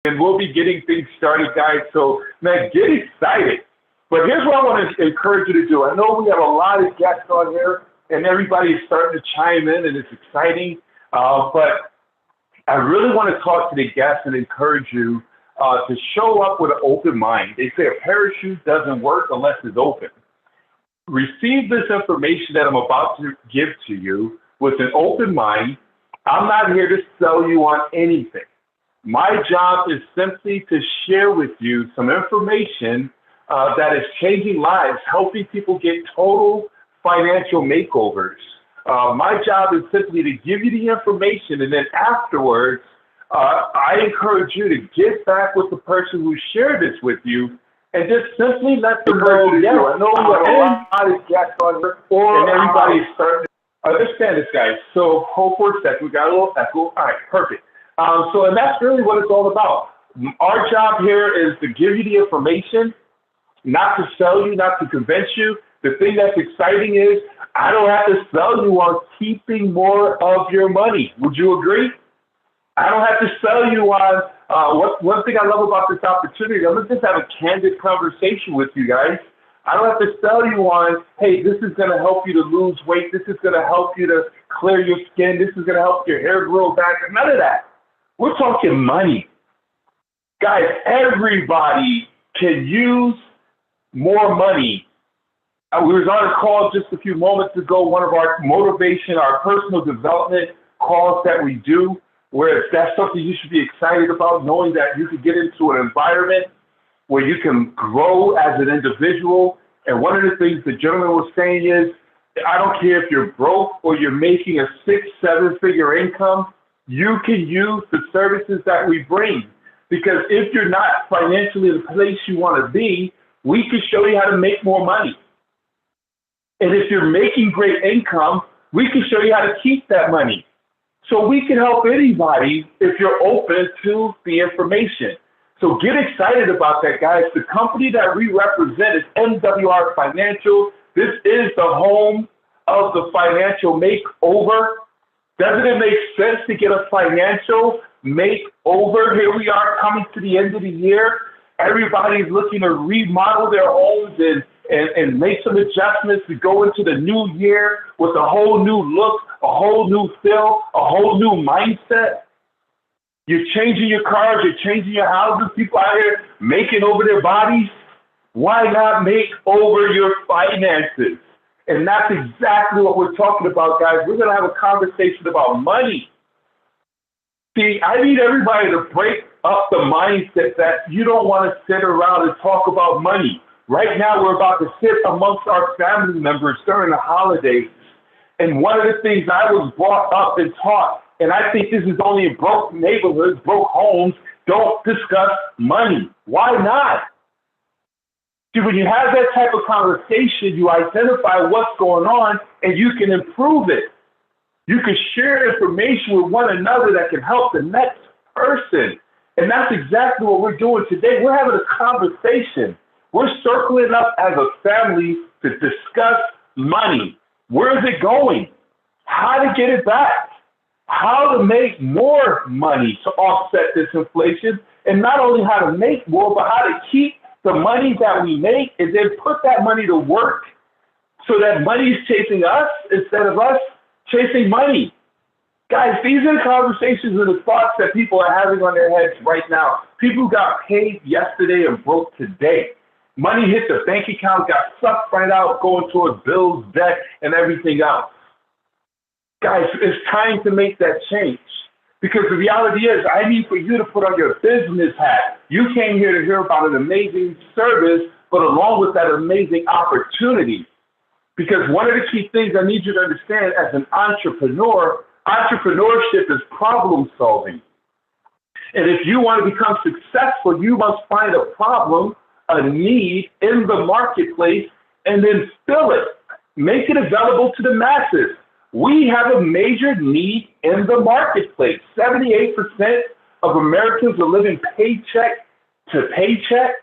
and we'll be getting things started, guys. So, man, get excited. But here's what I want to encourage you to do. I know we have a lot of guests on here, and everybody is starting to chime in, and it's exciting. But I really want to talk to the guests and encourage you to show up with an open mind. They say a parachute doesn't work unless it's open. Receive this information that I'm about to give to you with an open mind. I'm not here to sell you on anything. My job is simply to share with you some information that is changing lives, helping people get total financial makeovers. My job is simply to give you the information, and then afterwards, I encourage you to get back with the person who shared this with you and just simply let them know, yeah, I know we have a lot of guests on here, and everybody's starting to understand this, guys. So hold for a second. We got a little echo. All right, perfect. And that's really what it's all about. Our job here is to give you the information, not to sell you, not to convince you. The thing that's exciting is I don't have to sell you on keeping more of your money. Would you agree? I don't have to sell you on one thing I love about this opportunity. I'm going to just have a candid conversation with you guys. I don't have to sell you on, hey, this is going to help you to lose weight. This is going to help you to clear your skin. This is going to help your hair grow back. None of that. We're talking money. Guys, everybody can use more money. We was on a call just a few moments ago, one of our motivation, our personal development calls that we do, where that's something you should be excited about, knowing that you could get into an environment where you can grow as an individual. And one of the things the gentleman was saying is, I don't care if you're broke or you're making a 6-7 figure income, you can use the services that we bring. Because if you're not financially in the place you want to be, we can show you how to make more money. And if you're making great income, we can show you how to keep that money. So we can help anybody if you're open to the information. So get excited about that, guys. The company that we represent is MWR Financial. This is the home of the financial makeover. Doesn't it make sense to get a financial makeover? Here we are coming to the end of the year. Everybody's looking to remodel their homes and make some adjustments to go into the new year with a whole new look, a whole new feel, a whole new mindset. You're changing your cars, you're changing your houses. People out here making over their bodies. Why not make over your finances? And that's exactly what we're talking about, guys. We're going to have a conversation about money. See, I need everybody to break up the mindset that you don't want to sit around and talk about money. Right now, we're about to sit amongst our family members during the holidays. And one of the things I was brought up and taught, and I think this is only in broke neighborhoods, broke homes, don't discuss money. Why not? See, when you have that type of conversation, you identify what's going on and you can improve it. You can share information with one another that can help the next person. And that's exactly what we're doing today. We're having a conversation. We're circling up as a family to discuss money. Where is it going? How to get it back? How to make more money to offset this inflation? And not only how to make more, but how to keep the money that we make and then put that money to work so that money is chasing us instead of us chasing money. Guys, these are the conversations and the thoughts that people are having on their heads right now. People who got paid yesterday and broke today. Money hit the bank account, got sucked right out, going towards bills, debt, and everything else. Guys, it's time to make that change. Because the reality is, I need for you to put on your business hat. You came here to hear about an amazing service, but along with that amazing opportunity. Because one of the key things I need you to understand as an entrepreneur, entrepreneurship is problem solving. And if you want to become successful, you must find a problem, a need in the marketplace, and then fill it. Make it available to the masses. We have a major need in the marketplace. 78% of Americans are living paycheck to paycheck.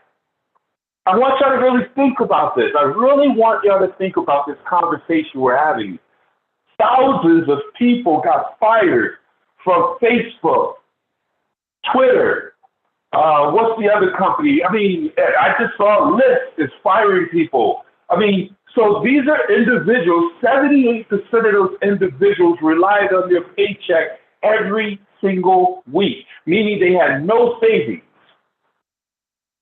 I want y'all to really think about this. I really want y'all to think about this conversation we're having. Thousands of people got fired from Facebook, Twitter, What's the other company? I mean, I just saw Lyft is firing people. I mean, so these are individuals, 78% of those individuals relied on their paycheck every single week, meaning they had no savings.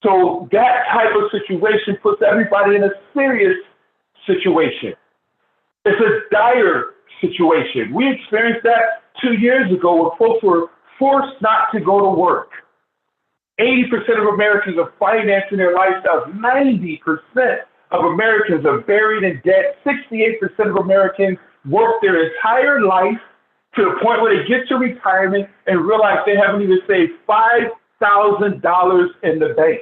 So that type of situation puts everybody in a serious situation. It's a dire situation. We experienced that 2 years ago when folks were forced not to go to work. 80% of Americans are financing their lifestyles. 90% of Americans are buried in debt. 68% of Americans work their entire life to the point where they get to retirement and realize they haven't even saved $5,000 in the bank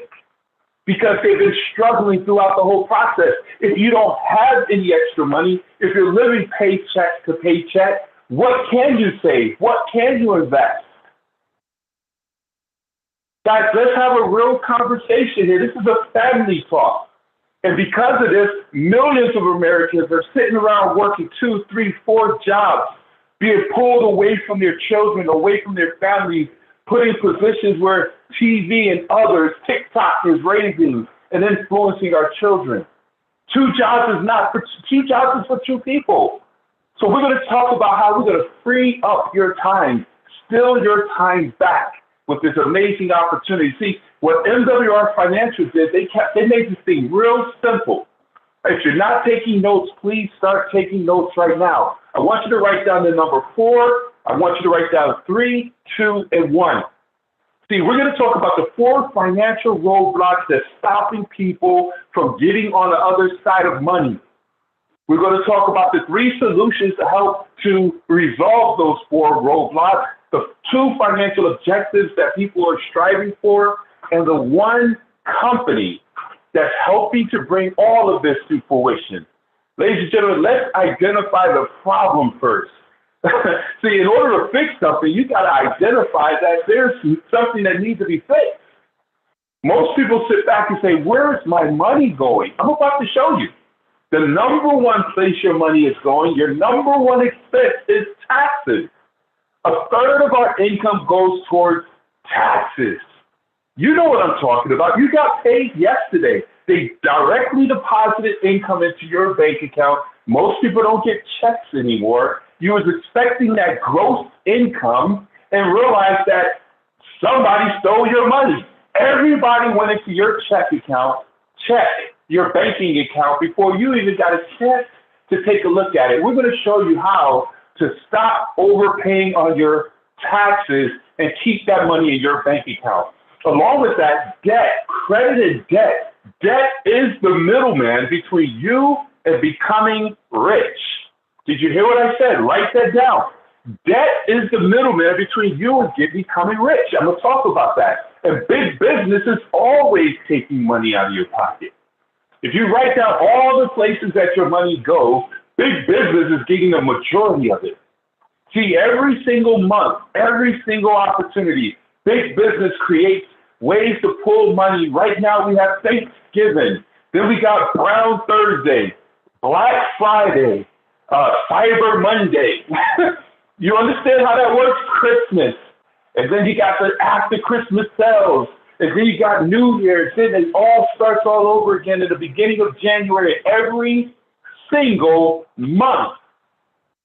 because they've been struggling throughout the whole process. If you don't have any extra money, if you're living paycheck to paycheck, what can you save? What can you invest? Guys, let's have a real conversation here. This is a family talk. And because of this, millions of Americans are sitting around working 2, 3, 4 jobs, being pulled away from their children, away from their families, put in positions where TV and others, TikTok is raising and influencing our children. 2 jobs is for 2 people. So we're going to talk about how we're going to free up your time, steal your time back with this amazing opportunity. See, what MWR Financial did, they made this thing real simple. If you're not taking notes, please start taking notes right now. I want you to write down the number 4. I want you to write down 3, 2, and 1. See, we're going to talk about the 4 financial roadblocks that's stopping people from getting on the other side of money. We're going to talk about the 3 solutions to help to resolve those 4 roadblocks, the 2 financial objectives that people are striving for, and the 1 company that's helping to bring all of this to fruition. Ladies and gentlemen, let's identify the problem first. See, in order to fix something, you got to identify that there's something that needs to be fixed. Most people sit back and say, where is my money going? I'm about to show you. The number 1 place your money is going, your number 1 expense is taxes. A third of our income goes towards taxes. You know what I'm talking about. You got paid yesterday. They directly deposited income into your bank account. Most people don't get checks anymore. You was expecting that gross income and realized that somebody stole your money. Everybody went into your check account, checked your banking account before you even got a chance to take a look at it. We're going to show you how to stop overpaying on your taxes and keep that money in your bank account. Along with that, debt, credit and debt. Debt is the middleman between you and becoming rich. Did you hear what I said? Write that down. Debt is the middleman between you and becoming rich. I'm going to talk about that. And big business is always taking money out of your pocket. If you write down all the places that your money goes, big business is getting the majority of it. See, every single month, every single opportunity, big business creates ways to pull money. Right now we have Thanksgiving. Then we got Brown Thursday, Black Friday, Cyber Monday. You understand how that works? Christmas. And then you got the after Christmas sales. And then you got New Year's. Then it all starts all over again at the beginning of January. Every single month,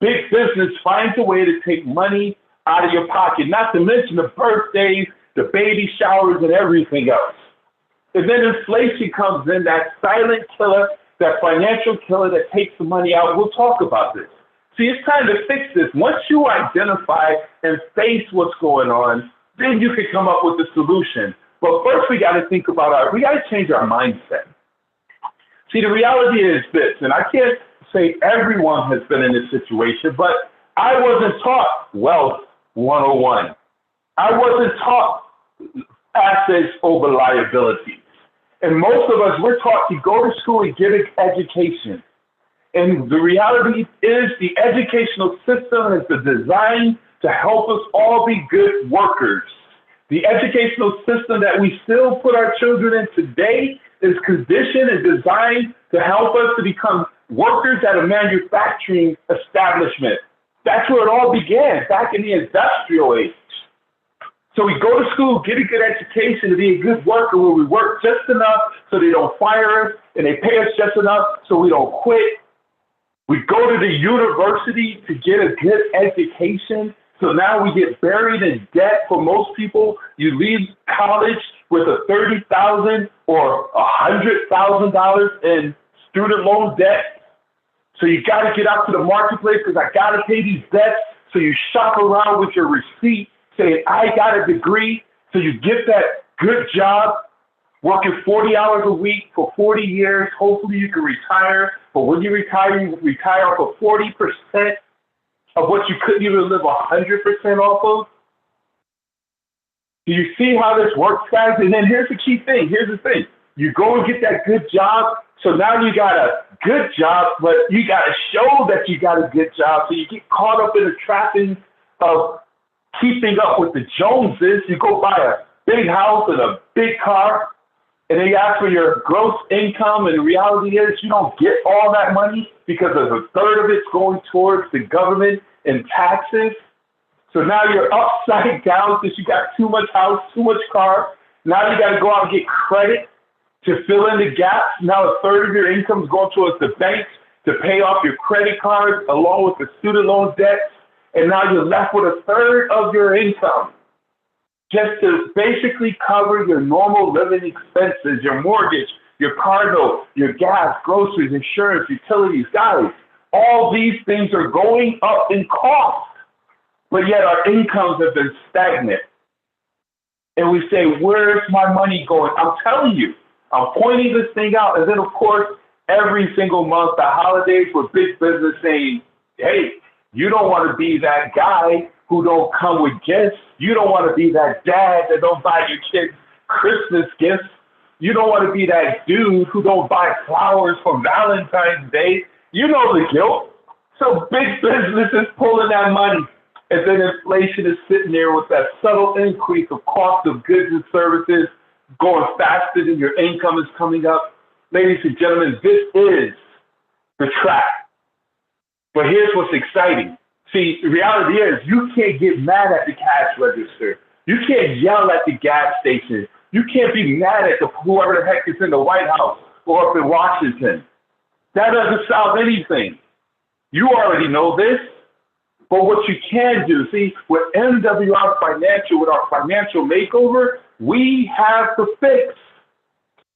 big business finds a way to take money out of your pocket, not to mention the birthdays, the baby showers, and everything else. And then inflation comes in, that silent killer, that financial killer that takes the money out. We'll talk about this. See, it's time to fix this. Once you identify and face what's going on, then you can come up with a solution. But first, we got to think about we got to change our mindset. See, the reality is this, and I can't say everyone has been in this situation, but I wasn't taught Wealth 101. I wasn't taught assets over liabilities. And most of us, we're taught to go to school and get an education. And the reality is the educational system is designed to help us all be good workers. The educational system that we still put our children in today is conditioned and designed to help us to become workers at a manufacturing establishment. That's where it all began, back in the industrial age. So we go to school, get a good education to be a good worker where we work just enough so they don't fire us and they pay us just enough so we don't quit. We go to the university to get a good education. So now we get buried in debt. For most people, you leave college with a $30,000 or $100,000 in student loan debt. So you got to get out to the marketplace because I got to pay these debts. So you shop around with your receipt saying, I got a degree. So you get that good job, working 40 hours a week for 40 years. Hopefully you can retire. But when you retire off of 40% of what you couldn't even live 100% off of. Do you see how this works, guys? And then here's the key thing. Here's the thing. You go and get that good job. So now you got a good job, but you got to show that you got a good job. So you get caught up in the trappings of keeping up with the Joneses. You go buy a big house and a big car, and they ask for your gross income, and the reality is you don't get all that money because of a third of it's going towards the government and taxes. So now you're upside down because you got too much house, too much car. Now you got to go out and get credit to fill in the gaps. Now a third of your income is going towards the banks to pay off your credit cards along with the student loan debts. And now you're left with a third of your income just to basically cover your normal living expenses, your mortgage, your car note, your gas, groceries, insurance, utilities. Guys, all these things are going up in cost, but yet our incomes have been stagnant. And we say, where's my money going? I'm telling you, I'm pointing this thing out. And then, of course, every single month, the holidays with big business saying, hey, you don't want to be that guy who don't come with gifts. You don't want to be that dad that don't buy your kids Christmas gifts. You don't want to be that dude who don't buy flowers for Valentine's Day. You know the guilt. So big business is pulling that money. And then inflation is sitting there with that subtle increase of cost of goods and services going faster than your income is coming up. Ladies and gentlemen, this is the trap. But here's what's exciting. See, the reality is you can't get mad at the cash register. You can't yell at the gas station. You can't be mad at whoever the heck is in the White House or up in Washington. That doesn't solve anything. You already know this. But what you can do, see, with MWR Financial, with our financial makeover, we have the fix.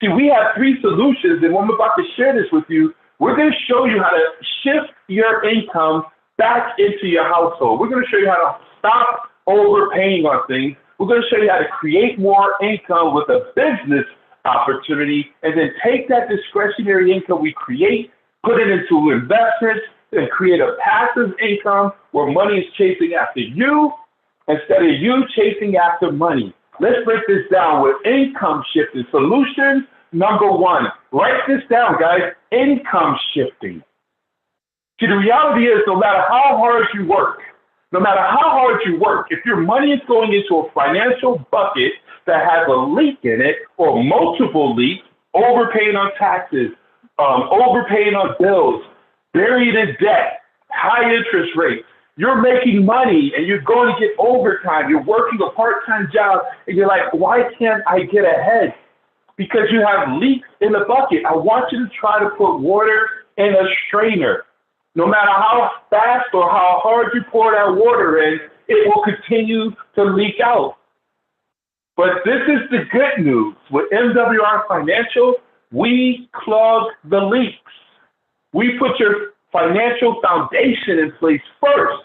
See, we have 3 solutions, and when I'm about to share this with you, we're going to show you how to shift your income back into your household. We're going to show you how to stop overpaying on things. We're going to show you how to create more income with a business opportunity, and then take that discretionary income we create, put it into investments, and create a passive income where money is chasing after you instead of you chasing after money. Let's break this down with income shifting solutions. Number 1, write this down, guys, income shifting. See, the reality is no matter how hard you work, if your money is going into a financial bucket that has a leak in it or multiple leaks, overpaying on taxes, overpaying on bills, buried in debt, high interest rates, you're making money and you're going to get overtime, you're working a part-time job, and you're like, why can't I get ahead? Because you have leaks in the bucket. I want you to try to put water in a strainer. No matter how fast or how hard you pour that water in, it will continue to leak out. But this is the good news. With MWR Financial, we clog the leaks. We put your financial foundation in place first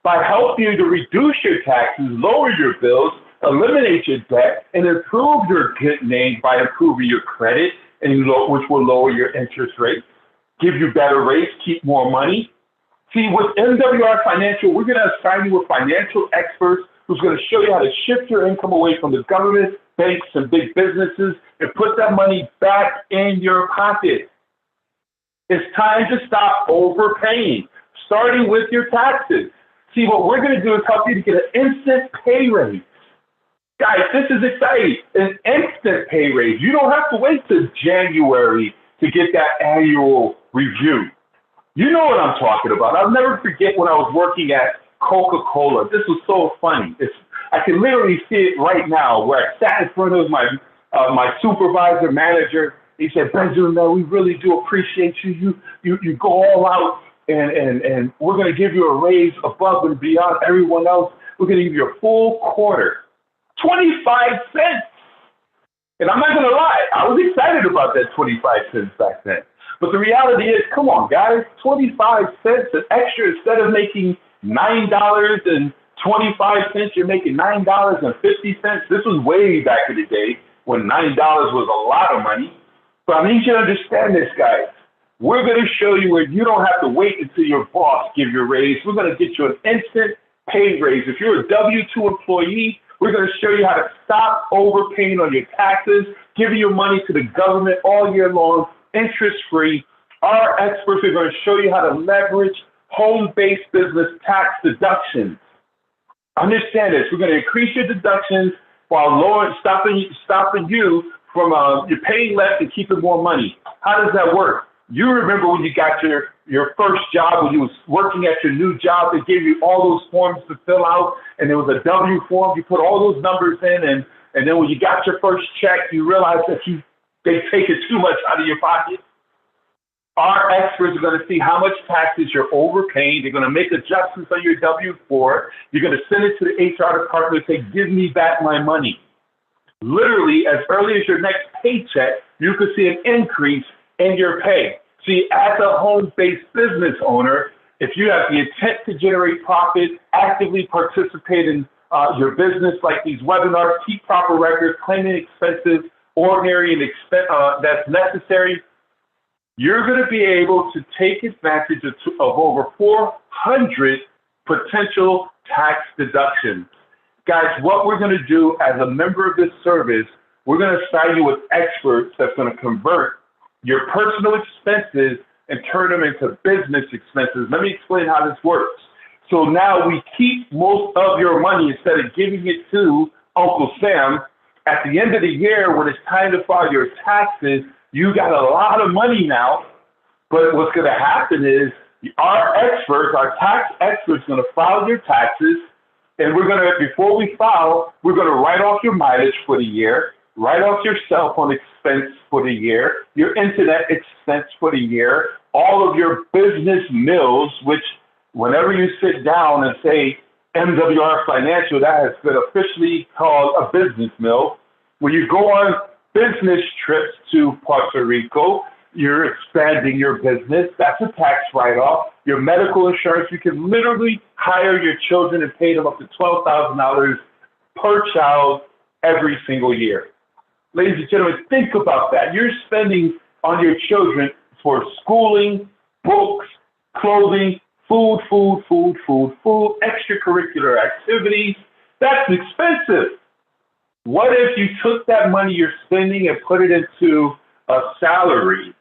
by helping you to reduce your taxes, lower your bills, eliminate your debt, and improve your good name by improving your credit, and which will lower your interest rates, give you better rates, keep more money. See, with MWR Financial, we're going to assign you with financial experts who's going to show you how to shift your income away from the government, banks, and big businesses and put that money back in your pocket. It's time to stop overpaying, starting with your taxes. See, what we're going to do is help you to get an instant pay raise. Guys, this is exciting. An instant pay raise. You don't have to wait till January to get that annual review. You know what I'm talking about. I'll never forget when I was working at Coca-Cola. This was so funny. I can literally see it right now where I sat in front of my supervisor, manager. He said, Benjamin, man, we really do appreciate you. You go all out, and we're going to give you a raise above and beyond everyone else. We're going to give you a full quarter, 25 cents. And I'm not going to lie, I was excited about that 25 cents back then. But the reality is, come on, guys, 25 cents an extra. Instead of making $9.25, you're making $9.50. This was way back in the day when $9 was a lot of money. But I need you to understand this, guys. We're going to show you where you don't have to wait until your boss gives you a raise. We're going to get you an instant pay raise. If you're a W-2 employee, we're going to show you how to stop overpaying on your taxes, giving your money to the government all year long, interest-free. Our experts are going to show you how to leverage home-based business tax deductions. Understand this. We're going to increase your deductions while stopping you from you're paying less and keeping more money. How does that work? You remember when you got your first job, when you was working at your new job, they gave you all those forms to fill out, and there was a W form. You put all those numbers in, and then when you got your first check, you realized that they taken too much out of your pocket. Our experts are going to see how much taxes you're overpaying. They're going to make adjustments on your W-4. You're going to send it to the HR department and say, give me back my money. Literally, as early as your next paycheck, you could see an increase in your pay. See, as a home-based business owner, if you have the intent to generate profit, actively participate in your business like these webinars, keep proper records, claiming expenses, ordinary and that's necessary, you're going to be able to take advantage of over 400 potential tax deductions. Guys, what we're going to do as a member of this service, we're going to assign you with experts that's going to convert your personal expenses and turn them into business expenses. Let me explain how this works. So now we keep most of your money instead of giving it to Uncle Sam. At the end of the year, when it's time to file your taxes, you got a lot of money now. But what's going to happen is our tax experts, going to file your taxes. And before we file, we're going to write off your mileage for the year, write off your cell phone expense for the year, your internet expense for the year, all of your business mills, which whenever you sit down and say MWR Financial, that has been officially called a business mill. When you go on business trips to Puerto Rico, you're expanding your business. That's a tax write-off. Your medical insurance, you can literally hire your children and pay them up to $12,000 per child every single year. Ladies and gentlemen, think about that. You're spending on your children for schooling, books, clothing, food, extracurricular activities. That's expensive. What if you took that money you're spending and put it into a salary?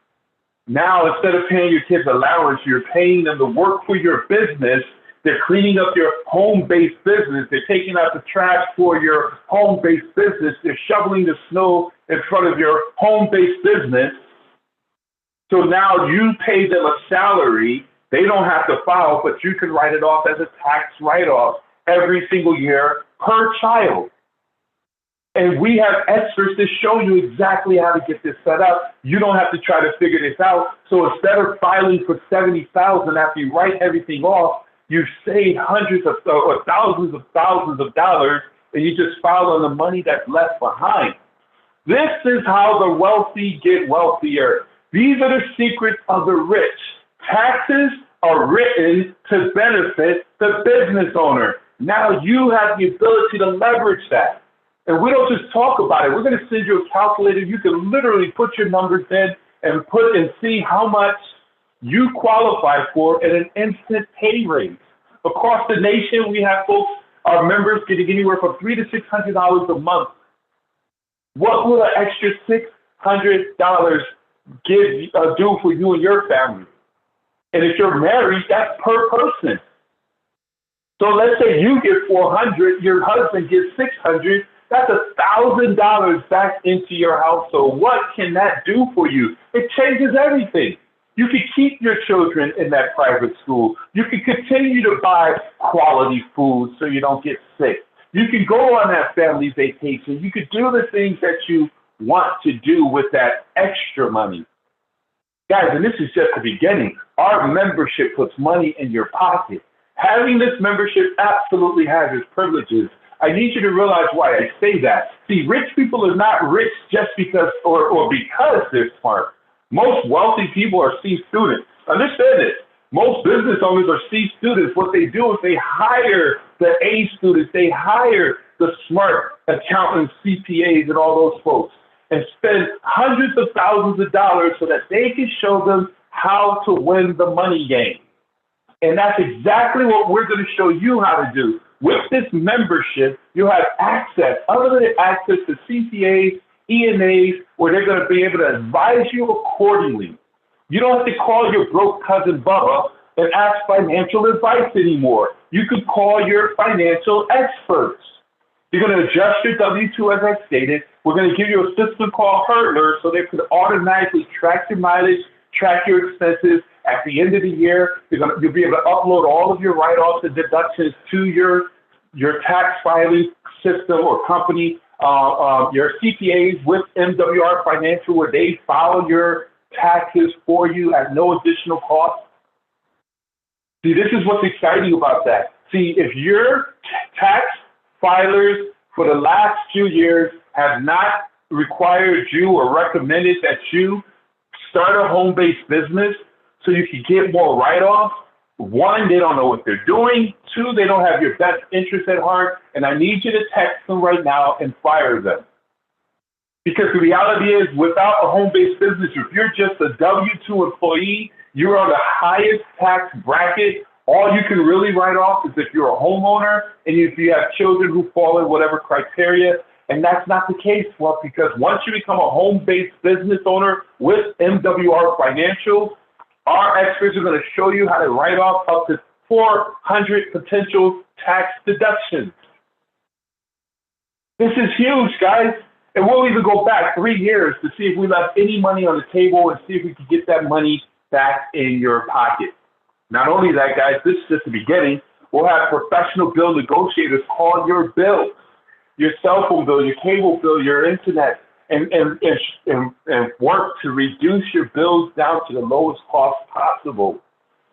Now, instead of paying your kids allowance, you're paying them to work for your business. They're cleaning up your home-based business. They're taking out the trash for your home-based business. They're shoveling the snow in front of your home-based business. So now you pay them a salary. They don't have to file, but you can write it off as a tax write-off every single year per child. And we have experts to show you exactly how to get this set up. You don't have to try to figure this out. So instead of filing for $70,000 after you write everything off, you've saved hundreds of or thousands of dollars, and you just file on the money that's left behind. This is how the wealthy get wealthier. These are the secrets of the rich. Taxes are written to benefit the business owner. Now you have the ability to leverage that. And we don't just talk about it. We're going to send you a calculator. You can literally put your numbers in and see how much you qualify for at an instant pay raise. Across the nation, we have folks, our members, getting anywhere from $300 to $600 a month. What will an extra $600 do for you and your family? And if you're married, that's per person. So let's say you get $400, your husband gets $600. That's $1,000 back into your household. What can that do for you? It changes everything. You can keep your children in that private school. You can continue to buy quality food so you don't get sick. You can go on that family vacation. You could do the things that you want to do with that extra money. Guys, and this is just the beginning. Our membership puts money in your pocket. Having this membership absolutely has its privileges. I need you to realize why I say that. See, rich people are not rich just because or because they're smart. Most wealthy people are C students. Understand this. Most business owners are C students. What they do is they hire the A students. They hire the smart accountants, CPAs, and all those folks, and spend hundreds of thousands of dollars so that they can show them how to win the money game. And that's exactly what we're going to show you how to do. With this membership, you'll have access, unlimited access to CPAs, ENAs, where they're going to be able to advise you accordingly. You don't have to call your broke cousin Bubba and ask financial advice anymore. You could call your financial experts. You're going to adjust your W-2 as I stated. We're going to give you a system called Hurdler so they can automatically track your mileage, track your expenses. At the end of the year, you'll be able to upload all of your write-offs and deductions to your tax filing system or company, your CPAs with MWR Financial, where they file your taxes for you at no additional cost. See, this is what's exciting about that. See, if your tax filers for the last few years have not required you or recommended that you start a home-based business so you can get more write-offs, one, they don't know what they're doing. Two, they don't have your best interest at heart. And I need you to text them right now and fire them. Because the reality is, without a home-based business, if you're just a W-2 employee, you're on the highest tax bracket. All you can really write off is if you're a homeowner and if you have children who fall in whatever criteria. And that's not the case, well, because once you become a home-based business owner with MWR Financial, our experts are going to show you how to write off up to 400 potential tax deductions. This is huge, guys. And we'll even go back 3 years to see if we left any money on the table and see if we can get that money back in your pocket. Not only that, guys, this is just the beginning. We'll have professional bill negotiators call your bills, your cell phone bill, your cable bill, your internet, and work to reduce your bills down to the lowest cost possible.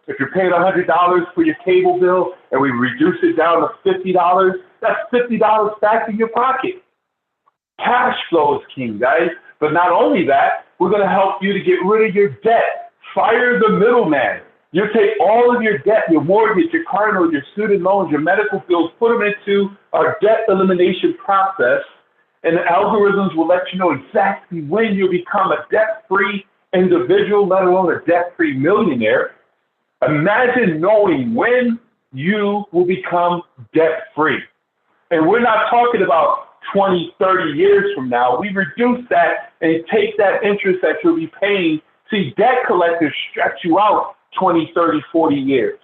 If you're paying $100 for your cable bill and we reduce it down to $50, that's $50 back in your pocket. Cash flow is king, guys. But not only that, we're going to help you to get rid of your debt. Fire the middleman. You take all of your debt, your mortgage, your car note, your student loans, your medical bills, put them into our debt elimination process, and the algorithms will let you know exactly when you become a debt-free individual, let alone a debt-free millionaire. Imagine knowing when you will become debt-free. And we're not talking about 20, 30 years from now. We reduce that and take that interest that you'll be paying. See, debt collectors stretch you out 20, 30, 40 years.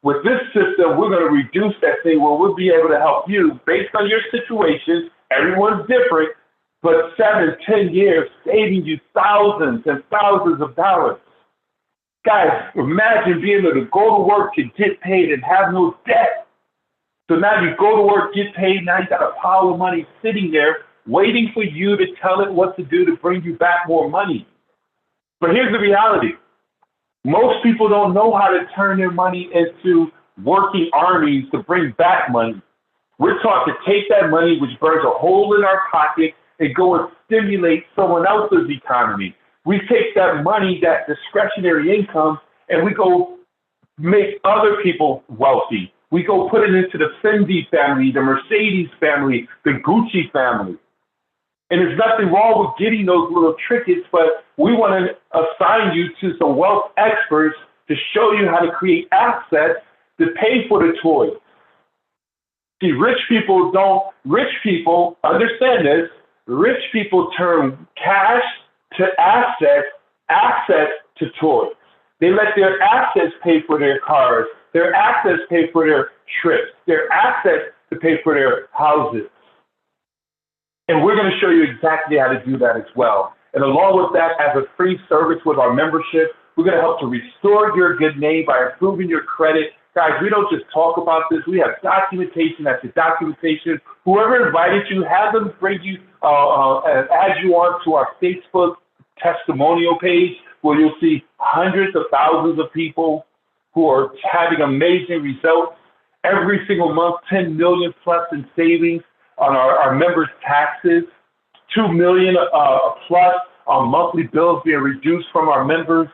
With this system, we're going to reduce that thing where we'll be able to help you based on your situation. Everyone's different, but 7, 10 years, saving you thousands and thousands of dollars. Guys, imagine being able to go to work and get paid and have no debt. So now you go to work, get paid, now you got a pile of money sitting there waiting for you to tell it what to do to bring you back more money. But here's the reality. Most people don't know how to turn their money into working armies to bring back money. We're taught to take that money, which burns a hole in our pocket, and go and stimulate someone else's economy. We take that money, that discretionary income, and we go make other people wealthy. We go put it into the Fendi family, the Mercedes family, the Gucci family. And there's nothing wrong with getting those little trinkets, but we want to assign you to some wealth experts to show you how to create assets to pay for the toys. See, rich people, understand this, rich people turn cash to assets, assets to toys. They let their assets pay for their cars, their assets pay for their trips, their assets to pay for their houses. And we're going to show you exactly how to do that as well. And along with that, as a free service with our membership, we're going to help to restore your good name by improving your credit Guys, we don't just talk about this. We have documentation after documentation. Whoever invited you, have them bring you, add you on to our Facebook testimonial page where you'll see hundreds of thousands of people who are having amazing results. Every single month, 10 million plus in savings on our members' taxes, 2 million plus on monthly bills being reduced from our members'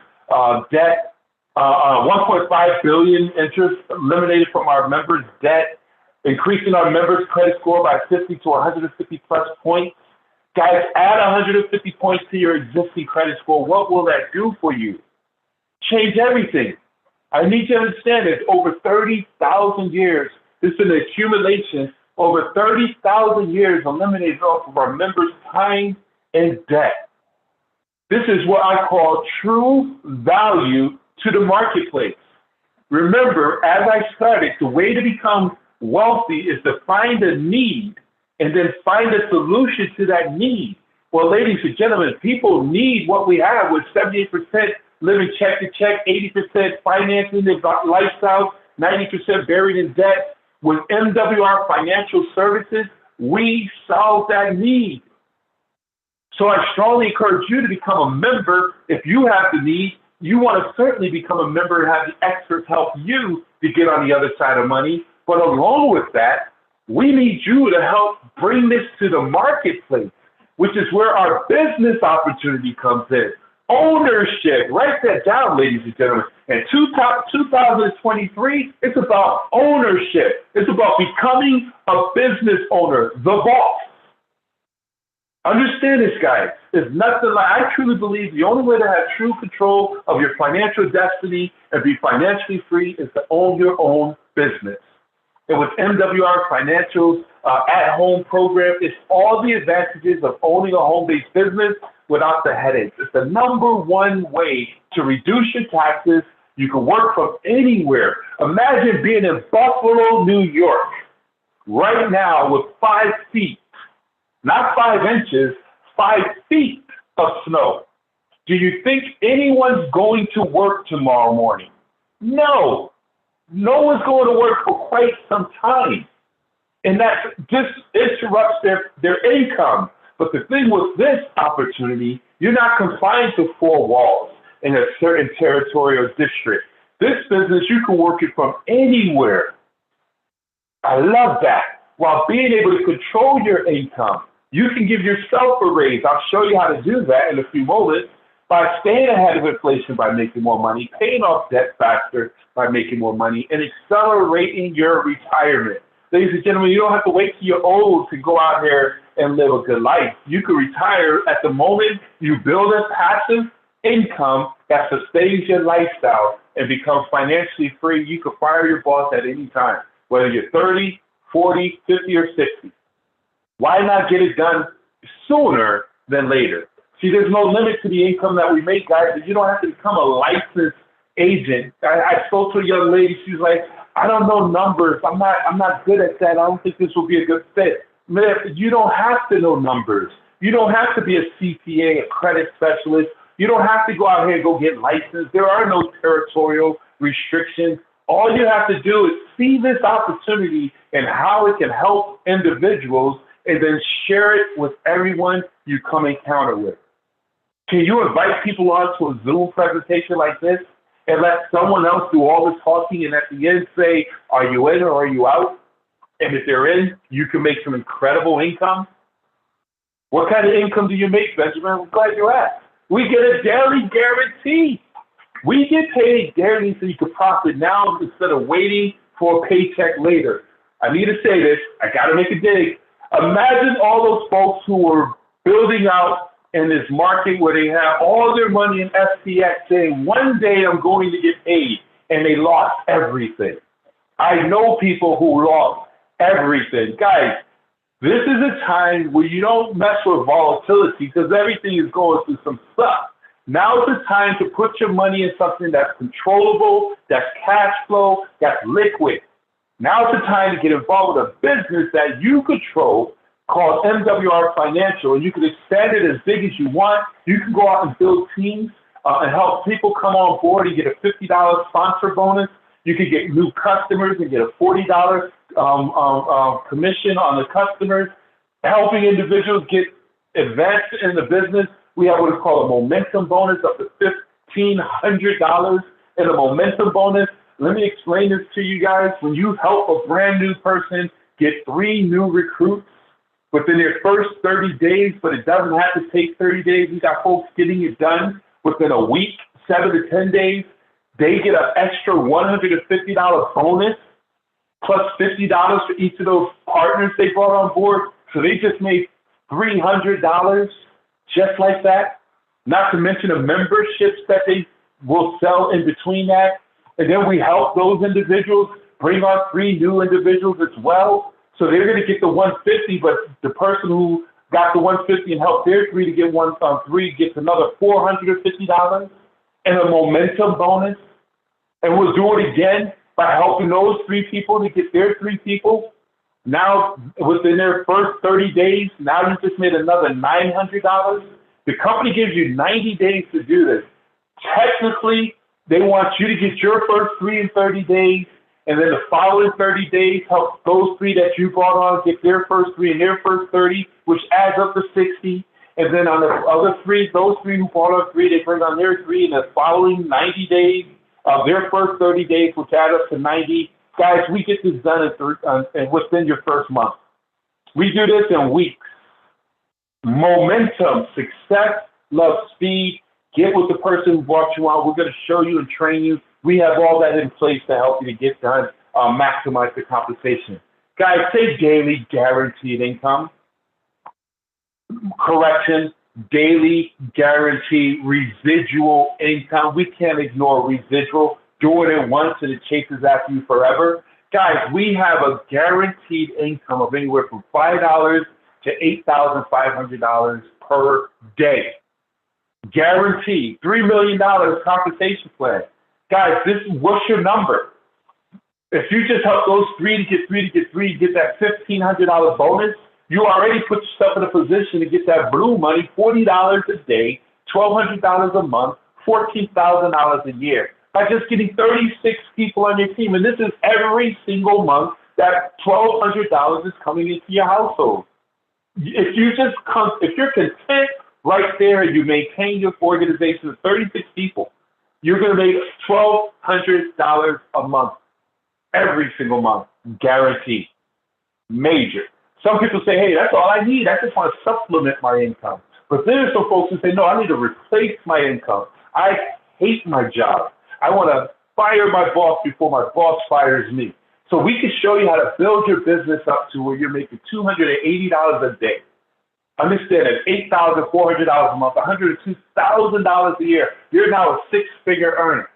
debt, 1.5 billion interest eliminated from our members' debt, increasing our members' credit score by 50 to 150 plus points. Guys, add 150 points to your existing credit score. What will that do for you? Change everything. I need you to understand this. Over 30,000 years, this is an accumulation. Over 30,000 years eliminated off of our members' time and debt. This is what I call true value to the marketplace. Remember, as I started, the way to become wealthy is to find a need and then find a solution to that need. Well, ladies and gentlemen, people need what we have with 78% living check to check, 80% financing their lifestyle, 90% buried in debt. With MWR Financial Services, we solve that need. So I strongly encourage you to become a member. If you have the need, you want to certainly become a member and have the experts help you to get on the other side of money. But along with that, we need you to help bring this to the marketplace, which is where our business opportunity comes in. Ownership. Write that down, ladies and gentlemen. And 2023, it's about ownership. It's about becoming a business owner, the boss. Understand this, guys. It's nothing like, I truly believe the only way to have true control of your financial destiny and be financially free is to own your own business. And with MWR Financial's at-home program, it's all the advantages of owning a home-based business without the headaches. It's the #1 way to reduce your taxes. You can work from anywhere. Imagine being in Buffalo, New York, right now with 5 feet, not 5 inches, 5 feet of snow. Do you think anyone's going to work tomorrow morning? No. No one's going to work for quite some time. And that just interrupts their income. But the thing with this opportunity, you're not confined to 4 walls in a certain territory or district. This business, you can work it from anywhere. I love that. While being able to control your income, you can give yourself a raise. I'll show you how to do that in a few moments by staying ahead of inflation by making more money, paying off debt faster by making more money, and accelerating your retirement. Ladies and gentlemen, you don't have to wait till you're old to go out here and live a good life. You can retire at the moment you build a passive income that sustains your lifestyle and become financially free. You can fire your boss at any time, whether you're 30, 40, 50, or 60. Why not get it done sooner than later? See, there's no limit to the income that we make, guys. You don't have to become a licensed agent. I spoke to a young lady. She's like, I don't know numbers. I'm not good at that. I don't think this will be a good fit. Man, you don't have to know numbers. You don't have to be a CPA, a credit specialist. You don't have to go out here and go get licensed. There are no territorial restrictions. All you have to do is see this opportunity and how it can help individuals and then share it with everyone you come encounter with. Can you invite people onto a Zoom presentation like this and let someone else do all the talking and at the end say, are you in or are you out? And if they're in, you can make some incredible income. What kind of income do you make, Benjamin? I'm glad you asked. We get a daily guarantee. We get paid daily so you can profit now instead of waiting for a paycheck later. I need to say this. I got to make a dig. Imagine all those folks who were building out in this market where they have all their money in SPX saying, one day I'm going to get paid, and they lost everything. I know people who lost everything. Guys, this is a time where you don't mess with volatility because everything is going through some stuff. Now is the time to put your money in something that's controllable, that's cash flow, that's liquid. Now is the time to get involved with a business that you control called MWR Financial, and you can expand it as big as you want. You can go out and build teams and help people come on board and get a $50 sponsor bonus. You could get new customers and get a $40 commission on the customers. Helping individuals get advanced in the business, we have what is called a momentum bonus up to $1,500 in a momentum bonus. Let me explain this to you guys. When you help a brand new person get 3 new recruits within their first 30 days, but it doesn't have to take 30 days. We got folks getting it done within a week, 7 to 10 days. They get an extra $150 bonus plus $50 for each of those partners they brought on board. So they just made $300 just like that, not to mention the memberships that they will sell in between that. And then we help those individuals bring on 3 new individuals as well. So they're going to get the 150, but the person who got the 150 and helped their 3 to get 3 gets another $450 and a momentum bonus. And we'll do it again by helping those 3 people to get their 3 people. Now, within their first 30 days, now you just made another $900. The company gives you 90 days to do this. Technically, they want you to get your first 3 in 30 days, and then the following 30 days help those 3 that you brought on get their first 3 in their first 30, which adds up to 60. And then on the other 3, those 3 who brought on 3, they bring on their 3 in the following 90 days of their first 30 days, which add up to 90. Guys, we get this done within your first month. We do this in weeks. Momentum, success, love, speed. Get with the person who brought you on. We're going to show you and train you. We have all that in place to help you to get done, maximize the compensation. Guys, say daily guaranteed income. Correction, daily guaranteed residual income. We can't ignore residual. Doing it once and it chases after you forever. Guys, we have a guaranteed income of anywhere from $5 to $8,500 per day. Guaranteed. $3 million compensation plan. Guys, what's your number? If you just help those 3 to get 3 to get 3, you get that $1,500 bonus, you already put yourself in a position to get that blue money, $40 a day, $1,200 a month, $14,000 a year. By just getting 36 people on your team. And this is every single month that $1,200 is coming into your household. If you're content right there and you maintain your organization of 36 people, you're going to make $1,200 a month, every single month, guaranteed. Major. Some people say, hey, that's all I need. I just want to supplement my income. But then there's some folks who say, no, I need to replace my income. I hate my job. I want to fire my boss before my boss fires me. So we can show you how to build your business up to where you're making $280 a day. Understand that $8,400 a month, $102,000 a year. You're now a 6-figure earner.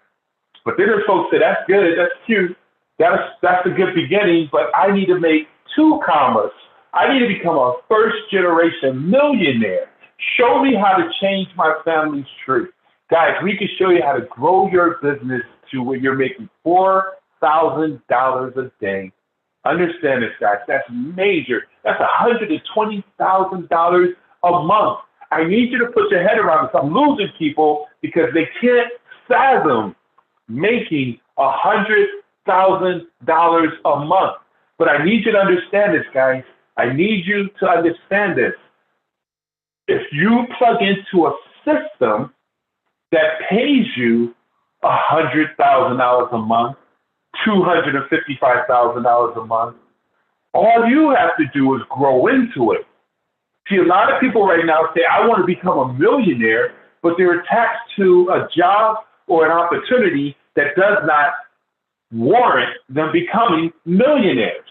But then there's folks say, that's good, that's cute, that's a good beginning, but I need to make 2 commas. I need to become a first-generation millionaire. Show me how to change my family's tree. Guys, we can show you how to grow your business to where you're making $4,000 a day. Understand this, guys. That's major. That's $120,000 a month. I need you to put your head around this. I'm losing people because they can't fathom making $100,000 a month. But I need you to understand this, guys. I need you to understand this. If you plug into a system that pays you $100,000 a month, $255,000 a month, all you have to do is grow into it. See, a lot of people right now say, I want to become a millionaire, but they're attached to a job or an opportunity that does not warrant them becoming millionaires.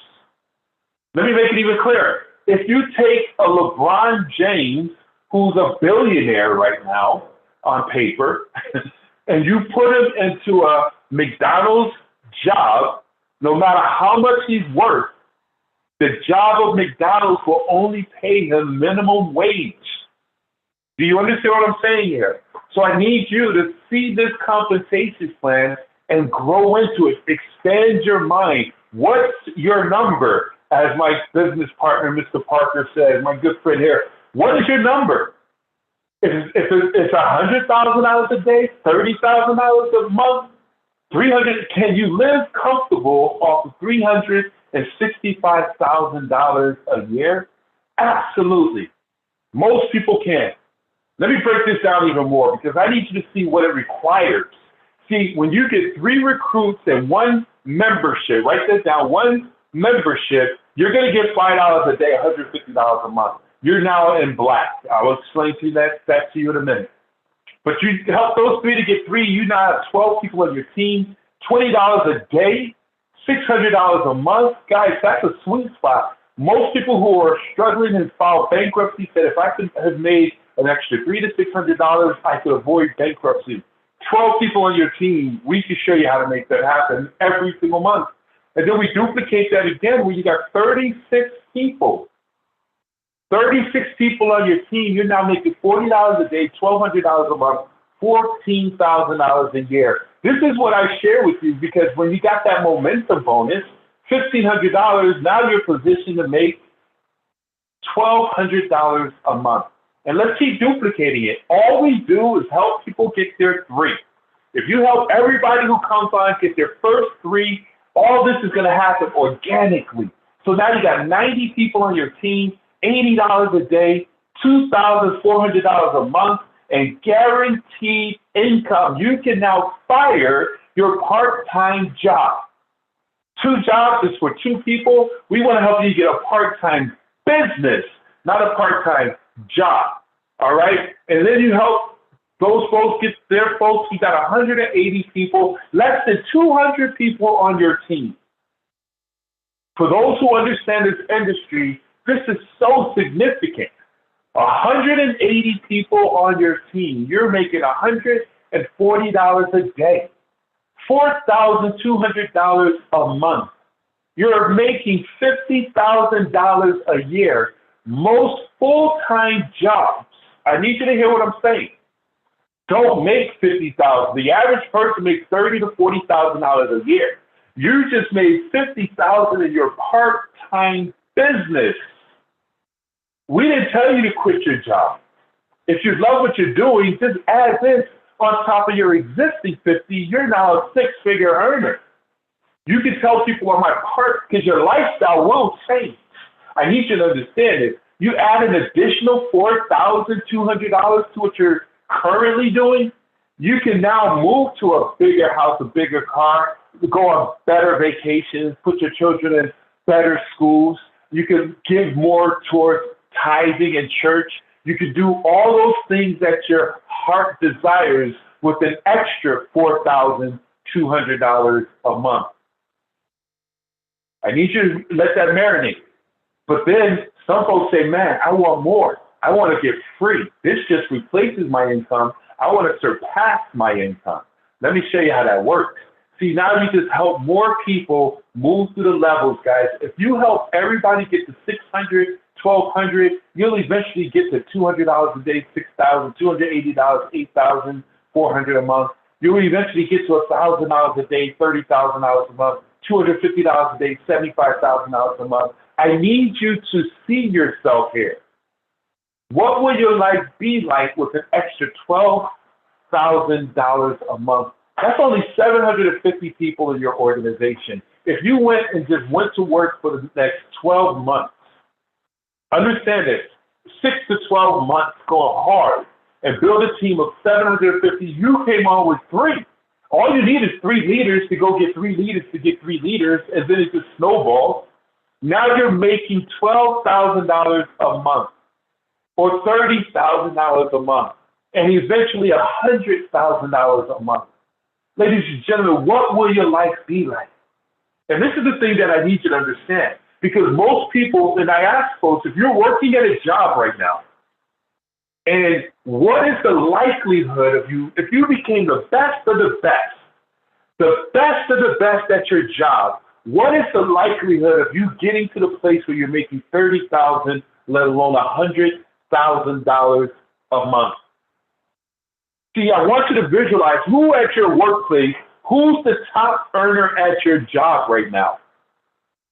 Let me make it even clearer. If you take a LeBron James, who's a billionaire right now on paper, and you put him into a McDonald's job, no matter how much he's worth, the job of McDonald's will only pay him minimum wage. Do you understand what I'm saying here? So I need you to see this compensation plan and grow into it. Expand your mind. What's your number? As my business partner, Mr. Parker, said, my good friend here, what is your number? If it's $100,000 a day, $30,000 a month, Can you live comfortable off of $365,000 a year? Absolutely. Most people can. Let me break this down even more because I need you to see what it requires. See, when you get 3 recruits and 1 membership, write that down, 1 membership, you're going to get $5 a day, $150 a month. You're now in black. I will explain to you that to you in a minute. But you help those 3 to get 3, you now have 12 people on your team, $20 a day, $600 a month. Guys, that's a sweet spot. Most people who are struggling and file bankruptcy said if I could have made an extra $300 to $600, I could avoid bankruptcy. 12 people on your team, we can show you how to make that happen every single month. And then we duplicate that again when you got 36 people. 36 people on your team, you're now making $40 a day, $1,200 a month, $14,000 a year. This is what I share with you because when you got that momentum bonus, $1,500, now you're positioned to make $1,200 a month. And let's keep duplicating it. All we do is help people get their 3. If you help everybody who comes on get their first 3, all this is going to happen organically. So now you got 90 people on your team, $80 a day, $2,400 a month, and guaranteed income. You can now fire your part-time job. 2 jobs is for 2 people. We want to help you get a part-time business, not a part-time job. All right? And then you help those folks get their folks. You got 180 people, less than 200 people on your team. For those who understand this industry, this is so significant. 180 people on your team. You're making $140 a day, $4,200 a month. You're making $50,000 a year. Most full-time jobs, I need you to hear what I'm saying, don't make $50,000. The average person makes $30,000 to $40,000 a year. You just made $50,000 in your part-time business. We didn't tell you to quit your job. If you love what you're doing, just add this on top of your existing 50. You're now a 6-figure earner. You can tell people on my part because your lifestyle will change. I need you to understand it. You add an additional $4,200 to what you're currently doing, you can now move to a bigger house, a bigger car, go on better vacations, put your children in better schools. You can give more towards tithing in church. You can do all those things that your heart desires with an extra $4,200 a month. I need you to let that marinate. But then some folks say, man, I want more. I want to get free. This just replaces my income. I want to surpass my income. Let me show you how that works. See, now you just help more people move through the levels, guys. If you help everybody get to $600, $1,200, you'll eventually get to $200 a day, $6,000, $280, $8,400 a month. You'll eventually get to $1,000 a day, $30,000 a month, $250 a day, $75,000 a month. I need you to see yourself here. What will your life be like with an extra $12,000 a month? That's only 750 people in your organization. If you went and just went to work for the next 12 months, understand this, 6 to 12 months going hard and build a team of 750, you came on with 3. All you need is 3 leaders to go get 3 leaders to get 3 leaders, and then it just snowballs. Now you're making $12,000 a month or $30,000 a month, and eventually $100,000 a month. Ladies and gentlemen, what will your life be like? And this is the thing that I need you to understand, because most people, and I ask folks, if you're working at a job right now, and what is the likelihood of you, if you became the best of the best at your job, what is the likelihood of you getting to the place where you're making $30,000, let alone $100,000 a month? See, I want you to visualize who at your workplace, who's the top earner at your job right now.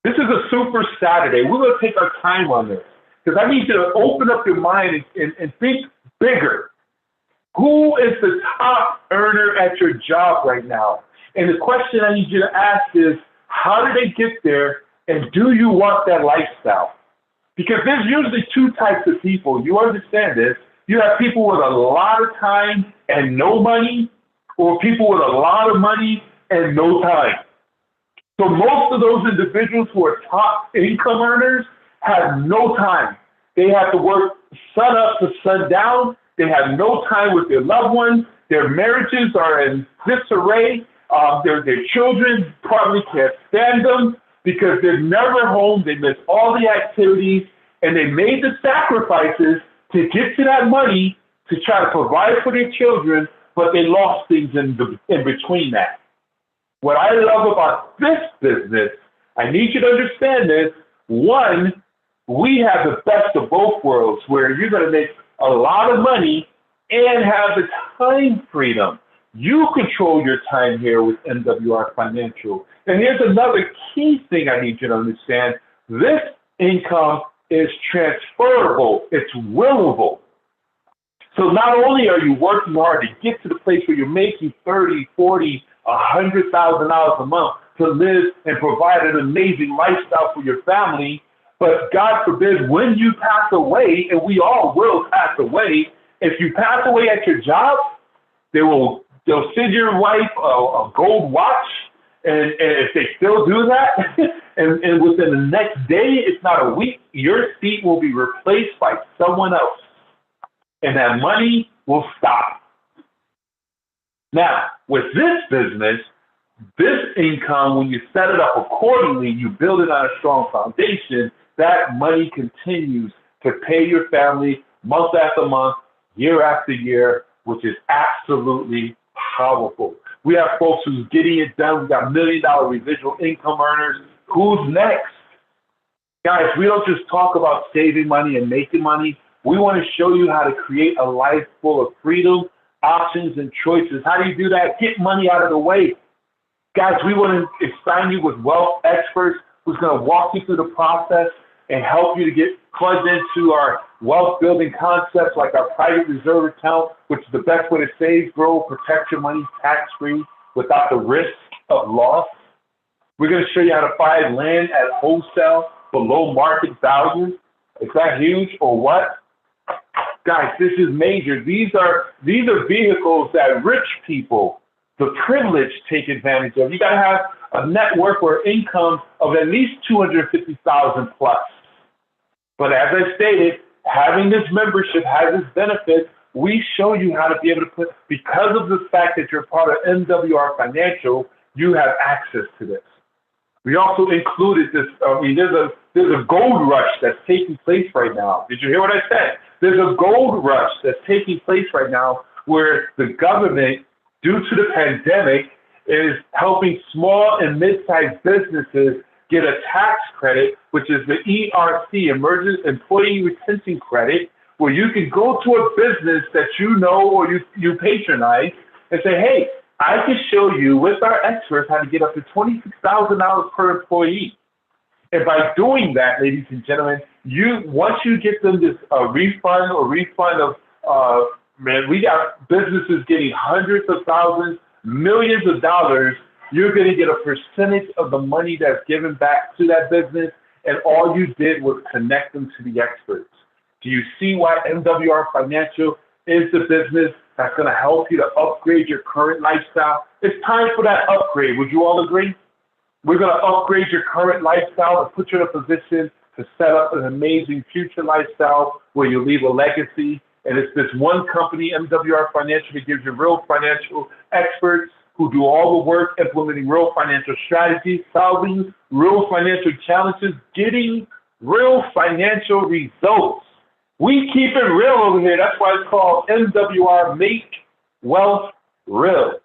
This is a super Saturday. We're going to take our time on this because I need you to open up your mind and think bigger. Who is the top earner at your job right now? And the question I need you to ask is, how did they get there, and do you want that lifestyle? Because there's usually two types of people. You understand this. You have people with a lot of time and no money, or people with a lot of money and no time. So most of those individuals who are top income earners have no time. They have to work sun up to sun down. They have no time with their loved ones. Their marriages are in disarray. Their children probably can't stand them because they're never home. They miss all the activities, and they made the sacrifices to get to that money to try to provide for their children, but they lost things in between that. What I love about this business, I need you to understand this. One, we have the best of both worlds where you're going to make a lot of money and have the time freedom. You control your time here with MWR Financial. And here's another key thing I need you to understand. This income is transferable. It's willable. So not only are you working hard to get to the place where you're making $30,000, $40,000, $100,000 a month to live and provide an amazing lifestyle for your family, but God forbid, when you pass away, and we all will pass away, if you pass away at your job, they'll send your wife a gold watch, and if they still do that, and within the next day, if not a week, your seat will be replaced by someone else, and that money will stop. Now, with this business, this income, when you set it up accordingly, you build it on a strong foundation, that money continues to pay your family month after month, year after year, which is absolutely powerful. We have folks who's getting it done. We got $1 million residual income earners. Who's next? Guys, we don't just talk about saving money and making money. We want to show you how to create a life full of freedom, options, and choices. How do you do that? Get money out of the way. Guys, we want to assign you with wealth experts who's going to walk you through the process and help you to get plugged into our wealth building concepts like our private reserve account, which is the best way to save, grow, protect your money tax-free without the risk of loss. We're going to show you how to buy land at wholesale below market value. Is that huge or what? Guys, this is major. These are vehicles that rich people, the privileged, take advantage of. You got to have a net worth or income of at least $250,000 plus. But as I stated, having this membership has its benefits. We show you how to be able to put, because of the fact that you're part of MWR Financial, you have access to this. We also included this. There's a gold rush that's taking place right now. Did you hear what I said? There's a gold rush that's taking place right now where the government, due to the pandemic, is helping small and mid-sized businesses get a tax credit, which is the ERC, Emergency Employee Retention Credit, where you can go to a business that you know or you patronize and say, hey, I can show you with our experts how to get up to $26,000 per employee. And by doing that, ladies and gentlemen, once you get them this refund of, man, we got businesses getting hundreds of thousands, millions of dollars. You're going to get a percentage of the money that's given back to that business, and all you did was connect them to the experts. Do you see why MWR Financial is the business that's going to help you to upgrade your current lifestyle? It's time for that upgrade. Would you all agree? We're going to upgrade your current lifestyle and put you in a position to set up an amazing future lifestyle where you leave a legacy. And it's this one company, MWR Financial, that gives you real financial experts who do all the work implementing real financial strategies, solving real financial challenges, getting real financial results. We keep it real over here. That's why it's called MWR Make Wealth Real.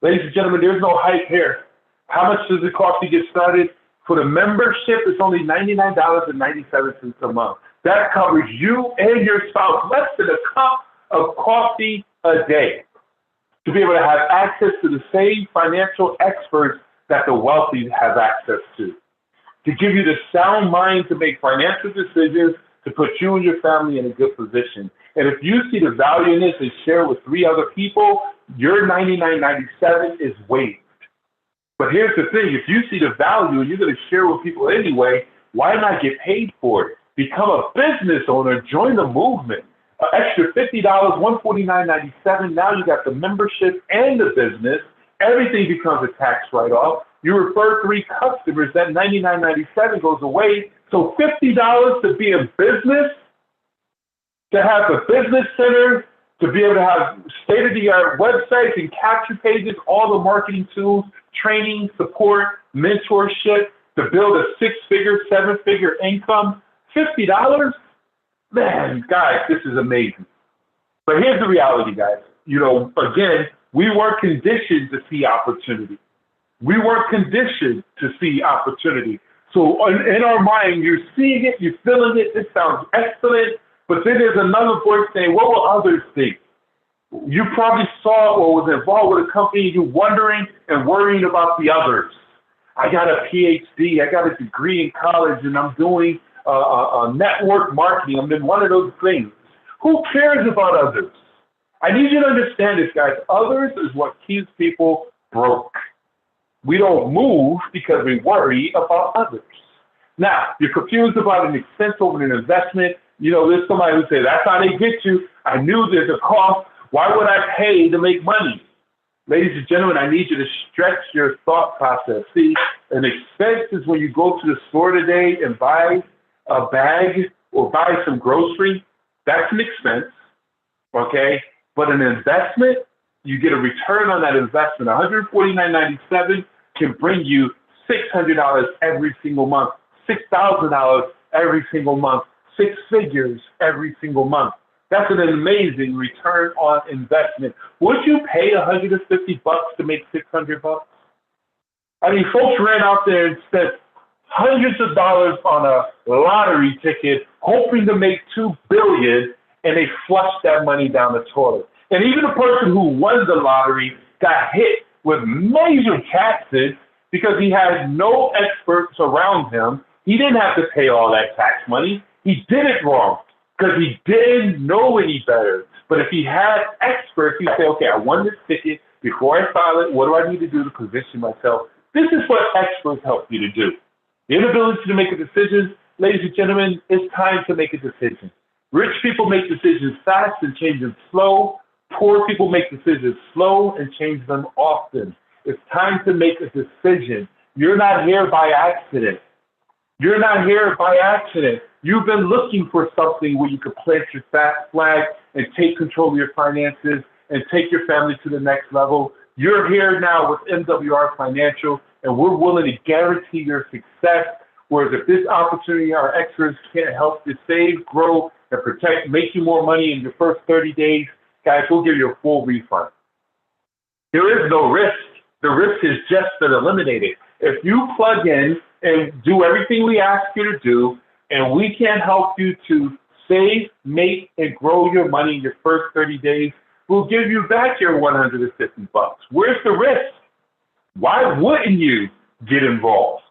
Ladies and gentlemen, there's no hype here. How much does it cost to get started? For the membership, it's only $99.97 a month. That covers you and your spouse, less than a cup of coffee a day, to be able to have access to the same financial experts that the wealthy have access to give you the sound mind to make financial decisions, to put you and your family in a good position. And if you see the value in this and share with 3 other people, your $99.97 is waived. But here's the thing, if you see the value and you're going to share with people anyway, why not get paid for it? Become a business owner, join the movement. Extra $50, $149.97. Now you got the membership and the business. Everything becomes a tax write-off. You refer 3 customers, that $99.97 goes away. So $50 to be a business, to have a business center, to be able to have state-of-the-art websites and capture pages, all the marketing tools, training, support, mentorship, to build a 6-figure, 7-figure income, $50? Man, guys, this is amazing. But here's the reality, guys. You know, again, we weren't conditioned to see opportunity. We weren't conditioned to see opportunity. So in our mind, you're seeing it, you're feeling it, this sounds excellent, but then there's another voice saying, what will others think? You probably saw or was involved with a company, you're wondering and worrying about the others. I got a PhD, I got a degree in college, and I'm doing network marketing. I'm in one of those things. Who cares about others? I need you to understand this, guys. Others is what keeps people broke. We don't move because we worry about others. Now, you're confused about an expense over an investment. You know, there's somebody who says, that's how they get you. I knew there's a cost. Why would I pay to make money? Ladies and gentlemen, I need you to stretch your thought process. See, an expense is when you go to the store today and buy a bag or buy some grocery. That's an expense, okay? But an investment, you get a return on that investment. $149.97 can bring you $600 every single month, $6,000 every single month, 6 figures every single month. That's an amazing return on investment. Would you pay $150 to make $600? I mean, folks ran out there and spent hundreds of dollars on a lottery ticket, hoping to make $2 billion, and they flushed that money down the toilet. And even the person who won the lottery got hit with major taxes because he had no experts around him. He didn't have to pay all that tax money. He did it wrong because he didn't know any better. But if he had experts, he'd say, okay, I won this ticket. Before I file it, what do I need to do to position myself? This is what experts help you to do. The inability to make a decision, ladies and gentlemen, it's time to make a decision. Rich people make decisions fast and change them slow. Poor people make decisions slow and change them often. It's time to make a decision. You're not here by accident. You're not here by accident. You've been looking for something where you could plant your flag and take control of your finances and take your family to the next level. You're here now with MWR Financial, and we're willing to guarantee your success. Whereas if this opportunity, our experts can't help you save, grow, and protect, make you more money in your first 30 days, guys, we'll give you a full refund. There is no risk. The risk is just been eliminated. If you plug in and do everything we ask you to do, and we can help you to save, make, and grow your money in your first 30 days, we'll give you back your $150. Where's the risk? Why wouldn't you get involved?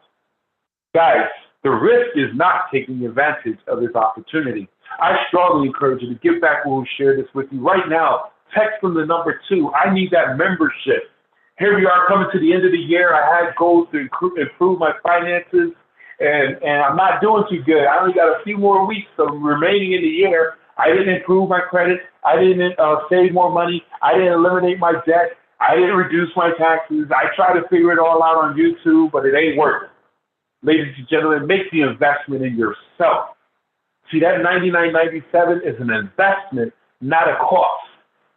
Guys, the risk is not taking advantage of this opportunity. I strongly encourage you to get back when we share this with you. Right now, text from the number 2. I need that membership. Here we are coming to the end of the year. I had goals to improve my finances, and I'm not doing too good. I only got a few more weeks remaining in the year. I didn't improve my credit. I didn't save more money. I didn't eliminate my debt. I didn't reduce my taxes. I tried to figure it all out on YouTube, but it ain't working. Ladies and gentlemen, make the investment in yourself. See, that $99.97 is an investment, not a cost.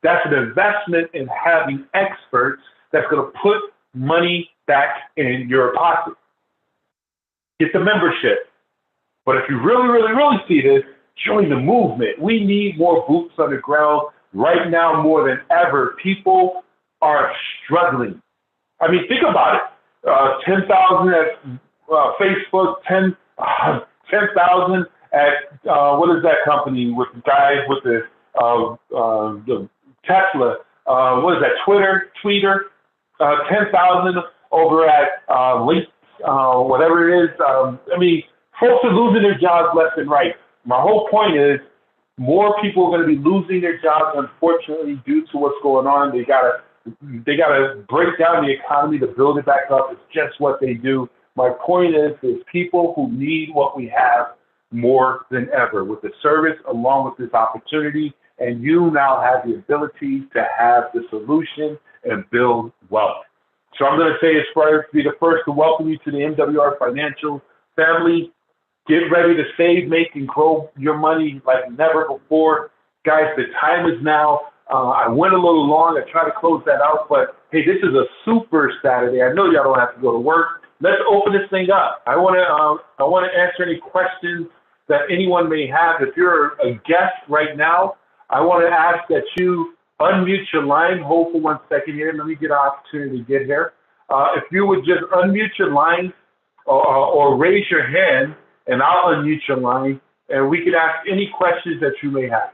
That's an investment in having experts that's going to put money back in your pocket. Get the membership. But if you really, really, really see this, join the movement. We need more boots on the ground right now more than ever. People are struggling. I mean, think about it. 10,000 at Facebook, 10,000 at, what is that company with the guys with the Tesla? What is that, Twitter? 10,000 over at Link, whatever it is. I mean, folks are losing their jobs left and right. My whole point is more people are going to be losing their jobs, unfortunately, due to what's going on. They got to they gotta break down the economy to build it back up. It's just what they do. My point is, there's people who need what we have more than ever with the service along with this opportunity, and you now have the ability to have the solution and build wealth. So I'm going to say it's for be the first to welcome you to the MWR Financial family. Get ready to save, make, and grow your money like never before. Guys, the time is now. I went a little long. I tried to close that out, but hey, this is a super Saturday. I know y'all don't have to go to work. Let's open this thing up. I want to answer any questions that anyone may have. If you're a guest right now, I want to ask that you unmute your line. Hold for 1 second here. Let me get an opportunity to get here. If you would just unmute your line or raise your hand, and I'll unmute your line, and we can ask any questions that you may have.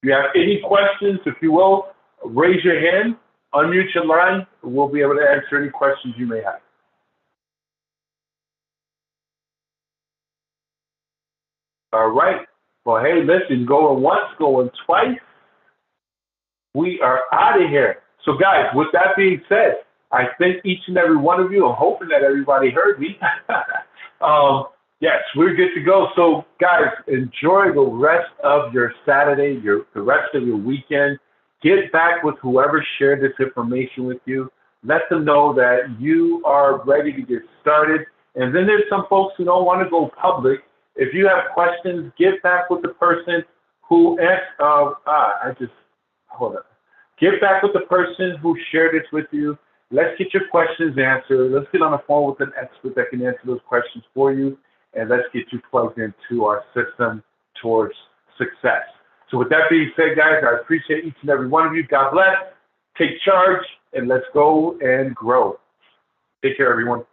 If you have any questions, if you will, raise your hand, unmute your line, and we'll be able to answer any questions you may have. All right. Well, hey, listen, going once, going twice. We are out of here. So, guys, with that being said, I thank each and every one of you. I'm hoping that everybody heard me. Yes, we're good to go. So, guys, enjoy the rest of your Saturday, the rest of your weekend. Get back with whoever shared this information with you. Let them know that you are ready to get started. And then there's some folks who don't want to go public. If you have questions, get back with the person who asked, hold on. Get back with the person who shared this with you. Let's get your questions answered. Let's get on the phone with an expert that can answer those questions for you. And let's get you plugged into our system towards success. So with that being said, guys, I appreciate each and every one of you. God bless. Take charge, and let's go and grow. Take care, everyone.